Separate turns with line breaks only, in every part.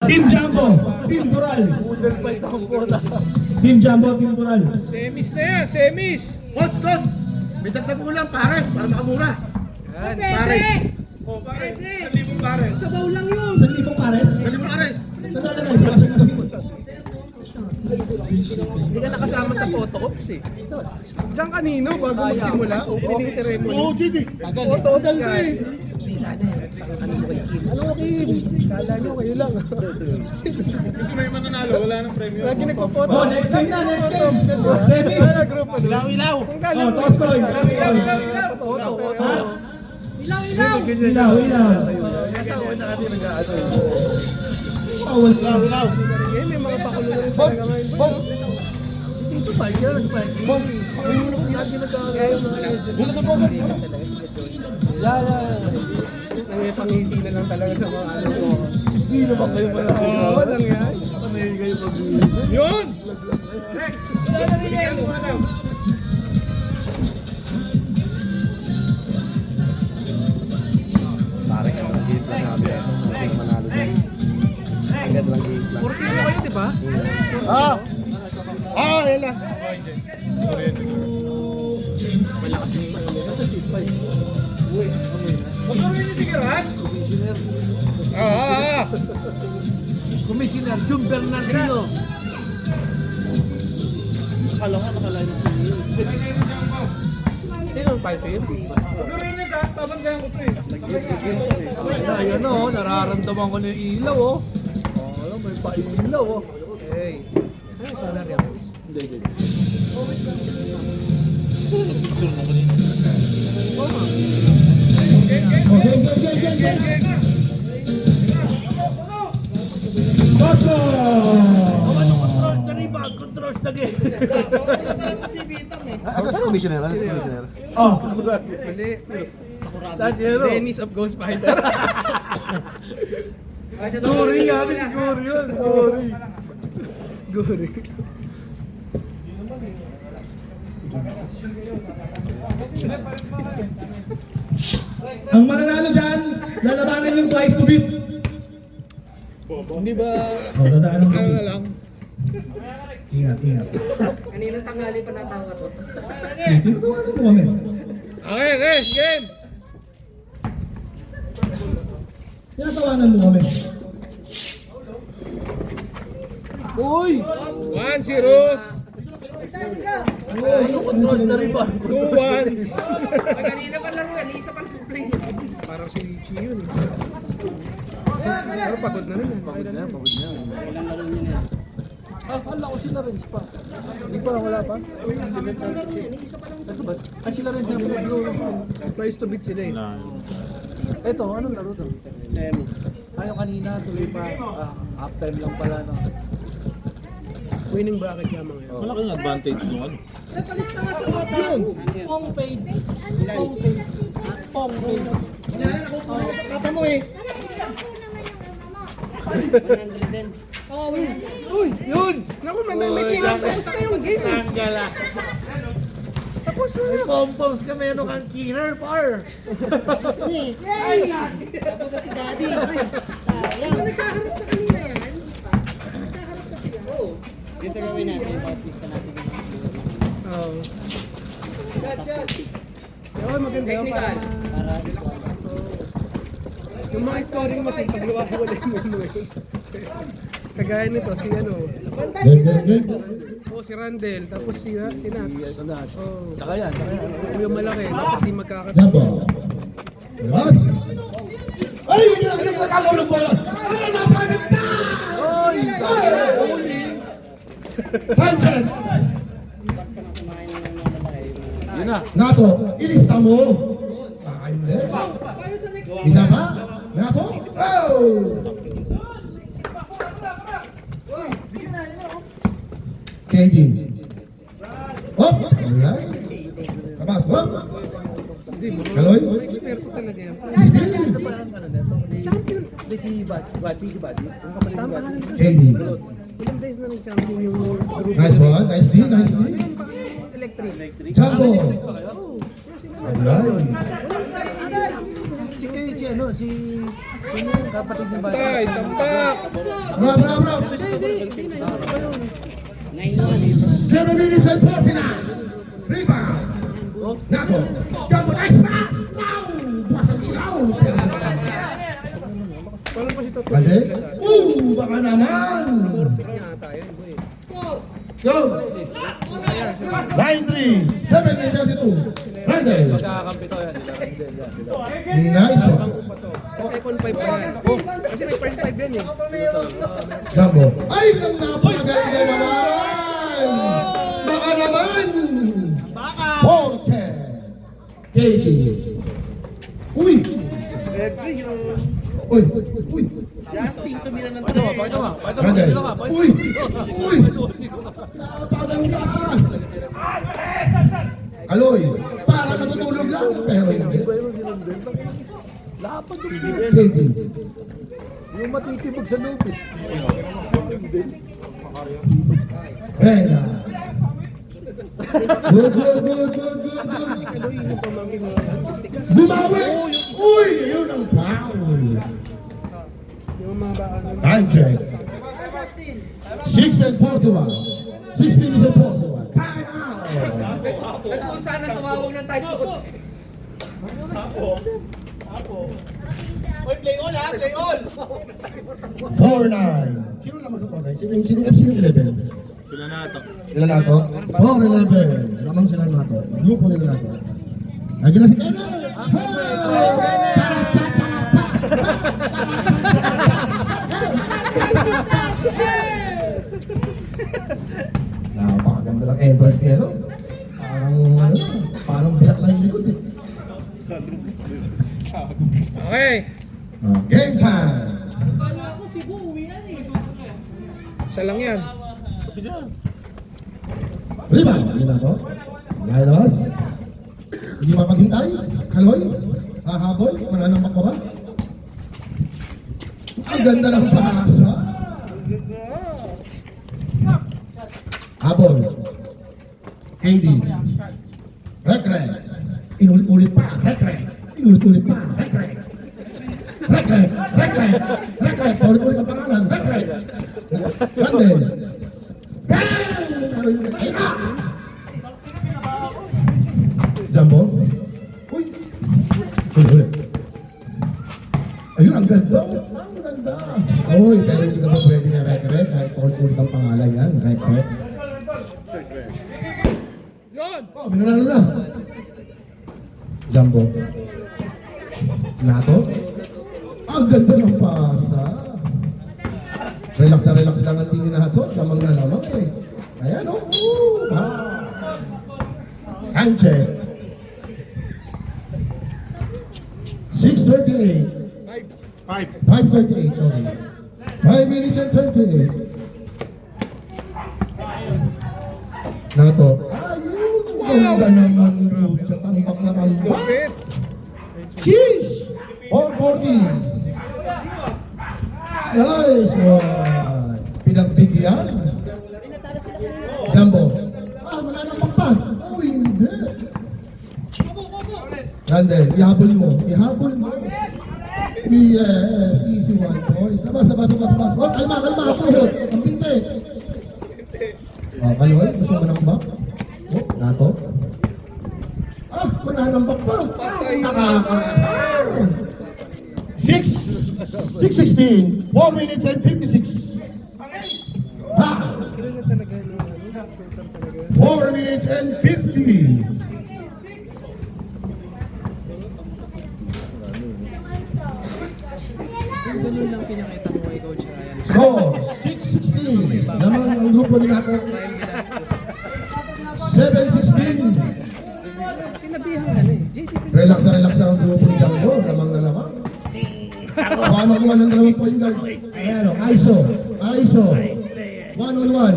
Team Jumbo, Team Dural.
Udal pa itong puta.
Team Jumbo, Team Dural.
Semis na yan, semis.
Coach, coach! May dagdag mo lang, pares, para makamura.
Yan.
Pares.
Oh, pares. 1,000 pares.
Sabaw lang yun.
1,000 pares.
Sabi mo, pares.
Nalalagay, di ba siya nasa-
Hindi ka nakasama sa photo ops eh. Diyan kanino bago magsimula, opening ceremony.
Oo, GD.
Photo ops ka. Ano Kim? Kala nyo kayo lang.
Kasi may mananalo, wala nang premyo.
Lagi nagpo-photo.
Oh, next game na, next game. Semis.
Ilaw. Ang galang.
Oh, toss coin. Toss coin. Ha?
Ilaw.
Ilaw, ilaw.
Nasa una kasi nag-ano.
Bawal ka.
Eh, may mga pakulo lang talaga ngayon.
Dito pa, yan. Bom! Ang yan ginagawa. Buka na po.
May pangisinan lang talaga sa mga ano ko.
Hindi naman kayo pala.
Oo, lang yan.
Panay kayo mag-
Yun!
Pare ka sa game plan namin. Kasi manalo din. Agad lang game plan.
4-0 kayo, di ba?
Ah! Ah, yan lang. Commissioner Jun Bernardino. Akala nga nakalain na
Sino ang 5-5?
Ayan o, nararamdaman ko na yung ilaw o. Oh, may pa-ilaw o.
Hey. Ay, solar yan.
Hindi, hindi.
Oh, game. Toss coin.
Controls the rebound, controls the game. Asas commissioner, asas commissioner.
Oh,
Mali.
That's hero.
Dennis of Ghost Fighter.
Guri, kami si Guri yun. Guri.
Guri.
ang mananalo dyan, lalabanan yung twice to beat.
Hindi ba?
Oh, dadaan ng
Ano na
kapis.
lang?
Ingat.
Kaninang tanghali pa natawa to.
Tinatawanan mo kami.
Okay, game!
Tinatawanan mo kami.
Uy!
1-0.
Controls the rebound.
2-1.
Kanina pa laro yan, isa pa na spring.
Parang si Richie yun eh. Pero pagod na rin eh.
Pagod na, pagod na. Ah, kala ko sila rin pa. Hindi pa, wala pa. Ito ba? Ah, sila rin sa blue.
Twice to beat sila eh.
Ito, anong laro to? Semi. Ayaw kanina, tuloy pa. Ah, half time lang pala. No?
Winning bracket yan mga yun.
Malaking advantage nung ano.
Napalista nga sa mga yun. Pong paid. Pong paid.
Kata mo eh.
Oh, win.
Uy! Yun! Naku, may chinang tapos na yung game eh.
Tanggala.
Tapos na.
May compounds ka, meron kang cheater, par.
Yay!
Tapos na si Daddy.
Nagkaharap na kanina yan. Nagkaharap na sila. Oh.
Dito gawin natin, pass list natin.
Oo. Yun, maganda yun.
Technical.
Yung mga story mo, pag-iwalay mo yun. Kagaya nito, si ano, si Randel, tapos si Nats. Oh.
Tsaka yan, tsaka yan.
Yung malaki, dapat di magkakataon.
Jumbo. Mas. Ay, hindi na nagkakalulog mo yun. Ano na panit na?
Oy!
Punches.
Yun na.
Nato, ilista mo. Ayun. Isa pa? Nato? Oh! KD. Oh! Alright. Kabas, oh! Kaloy?
Eksperto talaga yan.
Ano ba ang ano nito? Champion. Di si Bachi, si Bachi. Yung kapatid ni Bachi.
KD.
Ilang days na nag-champion yung group
Nice one, nice D, nice D.
electric.
Jumbo. Alright.
si ano, si yung kapatid ni Bata.
Tay, tampak!
Bravo, bravo, bravo. 7 minutes and 49. Rebound. Nato. Jumbo, nice pass. Now, pasang ilaw.
Paano pa si Tato?
Pwede? Baka naman.
Yata yun, boy.
Go. 9-3. 7-32. Randall.
Magkakampi to yan. Yan.
Nice one.
Kasi second 5 pa yan. Oh, kasi may point 5 yan eh.
Jumbo. Ay, ang napakaganda naman. Baka naman. Baka. 4-10. KD. Uy. Uy. Uy.
Justin, tumira ng
Pakita mo.
Randall.
Dito ka.
Uy. Uy. Napakaganda. Aloy. Para natutulog lang. Pero hindi.
Lapad yung
KD.
yung matitibag sa loob eh.
Venga. Good. Bumawi! Uy! Yun ang foul.
Yung mga baan.
Time check. 6 and 41. 6 minutes and 41. Time out!
Kung sana tumawag ng typhoon. Oy, play on ha, play on!
4-9. Sino naman sa 4-9? Sino 11?
Sila na ito.
Sila na to? 4-11. Lamang sila na to. Grupo nila na to. Nandiyan na si Kenneth! Napakaganda lang entrance niya, no? Parang biyak lang yung likod eh.
Okay.
Game time!
Kala ko si Bu, uwi yan eh.
Isa lang yan.
Rebound! Ano na to? Lailos? Hindi mapaghintay? Kaloy? Hahabol? Mananambak pa ba? Ang ganda ng pasa! Habol. KD. Rek-rek. Inulit-ulit pa. Rek-rek. Inulit-ulit pa. Rek-rek. Rek-rek. Rek-rek. Rek-rek. Ulit-ulit ang pangalan. Rek-rek. Randall. Bang! Ayun na! Jumbo. Uy! Uy. Ayun, ang ganda. Ang ganda. Uy, pero hindi ka ba pwede na rek-rek? Kahit ulit-ulit ang pangalan yan. Rek-rek.
Yun!
Oh, binanalo na. Jumbo. Nato. Ang ganda ng pasa. Relax lang ang tingin na ito. Lamang na lamang eh. Ayan o. Hand check. 6:38. 5:38, sorry. 5 minutes and 38. Nato. Ayun. Ganda naman doon sa tambak na tambak.
Lupit!
Cheese! 440. Nice one. Pinagbigyan. Jumbo. Wala nang pakpan. Oh, hindi. Randall, ihabol mo. Ihabol mo. Yes, easy one, boys. Labas. Oh, kalma. Tuhod. Ang pinti. Oh, Kaloy, gusto mo nang bak? Oh, nato. Wala nang bakpa. Nakakasar. 6:16. 4 minutes and 56. Ha! 4 minutes and 50.
Ganun lang pinakita mo kay Coach Ryan.
Score 6:16. Naman ang grupo nila ako. 7:16.
Sinabihan ka na eh. JT sinabihan.
Relax na ang grupo ni Django. Lamang na lamang. Paano kung anong dalawang point guard? Ayan o, ISO. 1-on-1.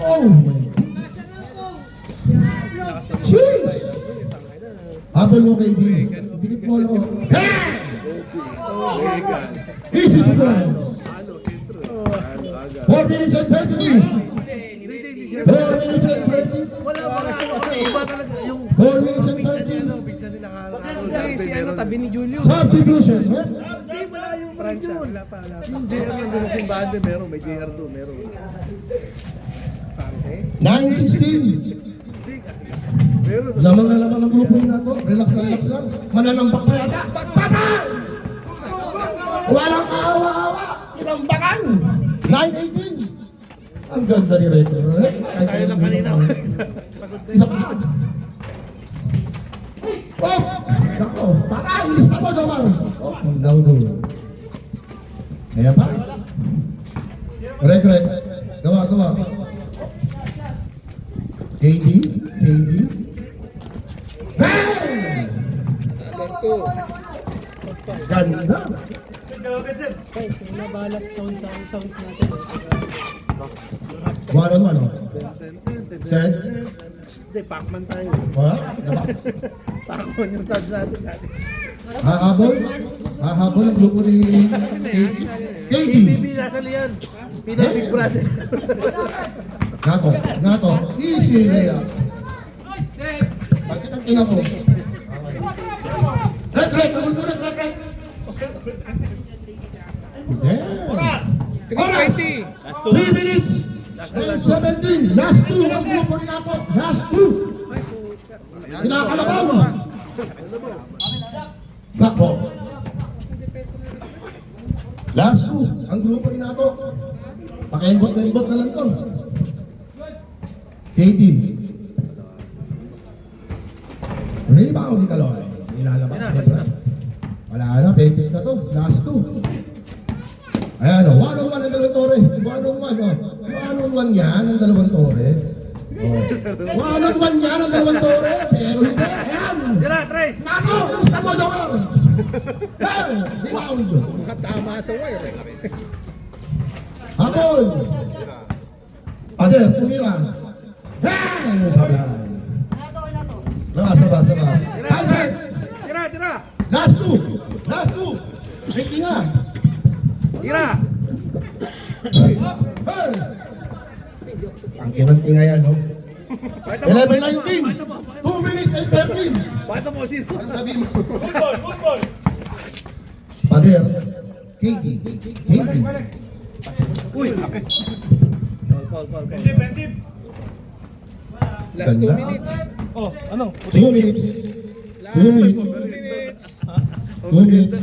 Oh my goodness. Jeez! Habol mo kay D. Dikit mo lang. Hey! Easy defense. 4 minutes and 33. 4 minutes and 30.
Wala. Iba talaga yung
4 minutes and 30.
Bigsan din
Okay, si ano tabi ni Julio.
Substitution.
Hindi, wala yung rin yun.
Wala pa.
Yung JR nandun na yung banda, meron. May JR doon, meron.
9-16.
Meron.
Lamang na lamang ang grupo na to. Relax lang. Mananampak na yata. Bakbakan! Walang awa-awa. Inambakan. 9-18. Ang ganda ni Reto.
Tayo lang kanina.
Isa pa. Oh! Nako. Bakang! Lista mo, Jomar. Oh, ang down. Ayan pa. Rek. Gawa. KD. Hey! Ganda.
Nabahala sa sounds natin.
One-on-one, oh. Sen?
Hindi, Pacman tayo.
Wala?
Pacman yung stats natin.
Hahabol ang grupo ni KD.
KBB nasa liyan. Big brother.
Nato. Easy layup. Pansin ang tinga ko. Rek. Oras! 3 minutes! And 17. Last 2 ang grupo ni Napo. Last 2. Kinakalabaw. Napo. Last 2 ang grupo ni Napo. Pakiembot na lang to. KD. Rebound ni Kaloy. Nilalabas. Wala na, Betis na to. Last 2. Ayan, one-on-one ang dalawang tore. One-on-one, oh. One-on-one yan ang dalawang tore. Oh. One-on-one yan ang dalawang tore. Pero hindi. Ayan.
Tira, Trace!
Nako, gusto mo, Jomar. Hey, rebound.
Tama sa wire.
Hapon. Ade, pumira. Hey, sablay. Sabas. Alfred.
Tira!
Last 2. Ready nga.
Tira!
Hey. Ang kinantinga yan, no? 11-19. 2 minutes and 13.
Bata mo, sino?
Ang sabi mo. Pader. KD.
Uy! Call.
Defensive.
Last 2
Ganda.
minutes.
Oh, ano?
2 minutes. 2 minutes. 2 minutes.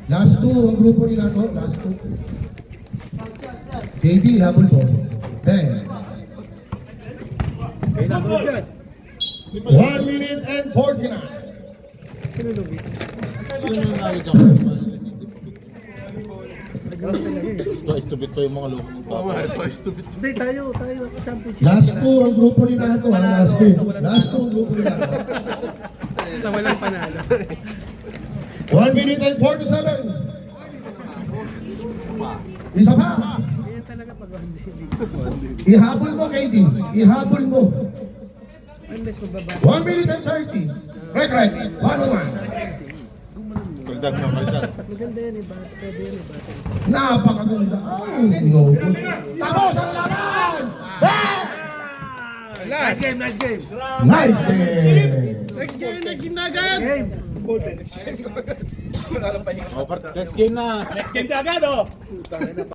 Last 2 ang grupo nila to. Last 2. KD, habol po. 10.
Kaya nasunod dyan.
1 minute and 49.
Stupid pa yung mga loko.
Hindi, tayo. Championship.
Last 2 ang grupo nila to. Last 2. Last 2 ang grupo nila to.
Sa walang panalo.
1 minute and 47. Isa pa.
Kaya talaga pag one day.
Ihabol mo, KD. Ihabol mo.
Unless magbaba.
1 minute and 30. Right. 1-on-1.
Kaldag.
Maganda yan eh. Pwede yan eh.
Napakaganda. Ay, no. Tapos ang laban!
Nice game.
Nice game!
Next game na agad!
Game.
Next game na. Next game ka agad, oh.